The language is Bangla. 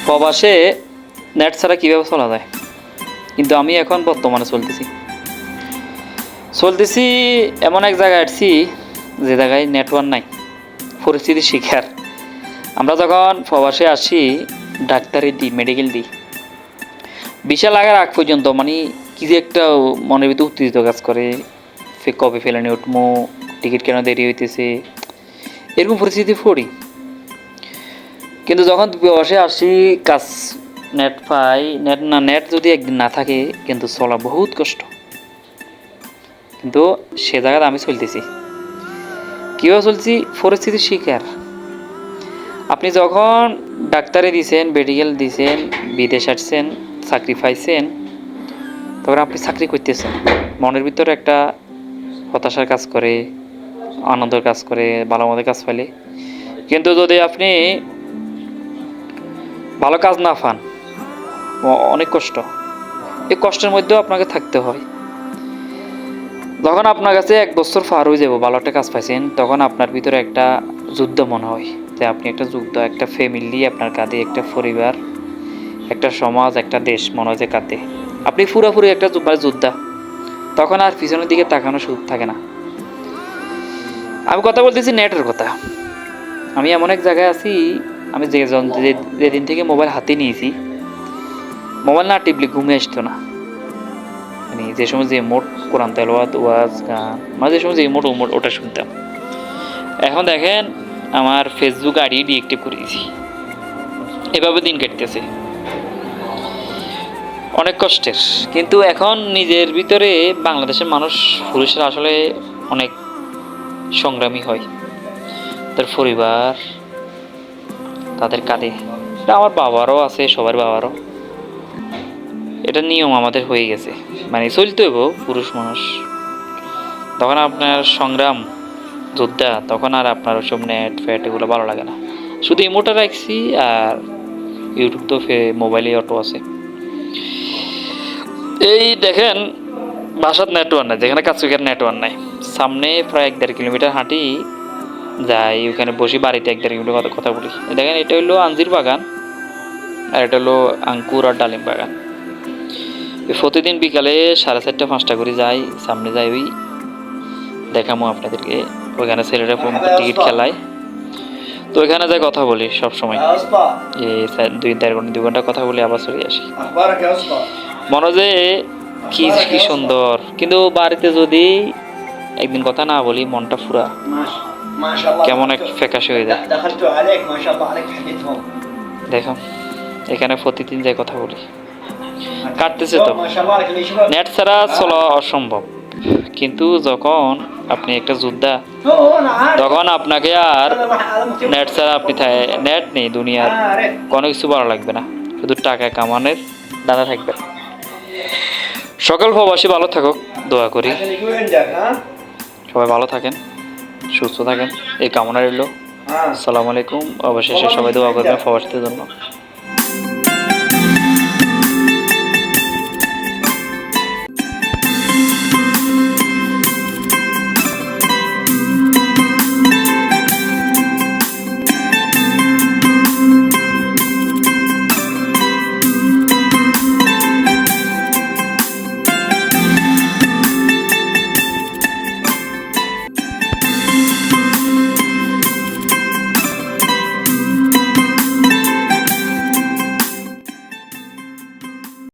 প্রবাসে নেট ছাড়া কীভাবে চলা যায়, কিন্তু আমি এখন বর্তমানে চলতেছি এমন এক জায়গায় আসছি যে জায়গায় নেটওয়ার্ক নাই, পরিস্থিতির শিকার। আমরা যখন প্রবাসে আসি ডাক্তারি দিই, মেডিকেল দিই, বিশাল লাগার আগ পর্যন্ত মানে কি যে একটা মনের ভিতরে উত্তেজিত কাজ করে, কবে ফেলানি উঠমো, টিকিট কেন দেরি হইতেছে, এরকম পরিস্থিতি পড়ি। কিন্তু যখন প্রবাসে আসি কাজ নেট পাই, নেট যদি একদিন না থাকে কিন্তু চলা বহুত কষ্ট। কিন্তু সে জায়গায় আমি চলতেছি, কীভাবে চলছি, পরিস্থিতির শিকার। আপনি যখন ডাক্তারি দিয়েছেন, মেডিকেল দিয়েছেন, বিদেশ আসছেন, চাকরি পাইছেন, তখন আপনি চাকরি করতেছেন, মনের ভিতরে একটা হতাশার কাজ করে, আনন্দের কাজ করে, ভালো মন্দের কাজ পাইলে। কিন্তু যদি আপনি ভালো কাজ না পান, অনেক কষ্ট, এই কষ্টের মধ্যেও আপনাকে থাকতে হয়। যখন আপনার কাছে 1 বছর পার হয়ে যাব, ভালো একটা কাজ পাইছেন, তখন আপনার ভিতরে একটা যুদ্ধ মনে হয় যে আপনি একটা যুদ্ধ, একটা ফ্যামিলি আপনার কাঁধে, একটা পরিবার, একটা সমাজ, একটা দেশ মনে হয় যে কাঁধে, আপনি পুরোপুরি একটা যোদ্ধা। তখন আর পিছনের দিকে তাকানো সুযোগ থাকে না। আমি কথা বলতেছি নেটের কথা। আমি এমন এক জায়গায় আছি, আমি যেদিন থেকে মোবাইল হাতে নিয়েছি, মোবাইল না টিপলে ঘুমে আসতো না। মানে যে সময় যে মোট কোরআন তেলাওয়াত, ওয়াজ, গান, মানে যে সময় যে মোট ওটা শুনতাম। এখন দেখেন আমার ফেসবুক আইডি ডিএক্টিভ করে দিয়েছি, এভাবে দিন কাটতেছে, অনেক কষ্টের। কিন্তু এখন নিজের ভিতরে বাংলাদেশের মানুষ, পুরুষরা আসলে অনেক সংগ্রামী হয়, তার পরিবার তাদের কাঁধে। এটা আমার বাবারও আছে, সবার বাবারও এটা নিয়ম আমাদের হয়ে গেছে, মানে চলতে হইব পুরুষ মানুষ। তখন আপনার সংগ্রাম যোদ্ধা, তখন আর আপনার ওসব নেট ফ্যাট এগুলো ভালো লাগে না। শুধু ইমোটা রাখছি, আর ইউটিউব তো মোবাইলে অটো আছে। এই দেখেন বাসার নেটওয়ার্ক নাই, যেখানে কাজ সেখানে নেটওয়ার্ক নাই। সামনে প্রায় 1-1.5 কিলোমিটার হাঁটি যাই, ওখানে বসি, বাড়িতে 1-1.5 কিলোমিটার কথা বলি। দেখেন এটা হলো আঞ্জির বাগান, আর এটা হলো আঙ্কুর আর ডালিম বাগান। প্রতিদিন বিকালে 4:30-5টা করে যাই, সামনে যাই, ওই দেখামো আপনাদেরকে। ওইখানে ছেলেরা টিকিট খেলায়, তো ওইখানে যাই কথা বলি সব সময়, এই 2 ঘন্টা কথা বলি, আবার চলে আসি। মনে যে কি সুন্দর, কিন্তু বাড়িতে যদি একদিন কথা না বলি মনটা পুরা কেমন এক ফ্যাকাশে হয়ে যায়। দেখো এখানে প্রতিদিন যাই কথা বলি, কাটতেছে তো, নেট ছাড়া চলা অসম্ভব। কিন্তু যখন আপনি একটা যোদ্ধা, তখন আপনাকে আর নেট ছাড়া আপনি নেট নেই দুনিয়ার, কোনো কিছু ভালো লাগবে না, শুধু টাকা কামানোর দাদা থাকবে। সকল প্রবাসী ভালো থাকুক, দোয়া করি সবাই ভালো থাকেন, সুস্থ থাকেন, এই কামনা রইল। আসসালামু আলাইকুম। অবশেষে সবাই দোয়া করবেন প্রবাসীদের জন্য।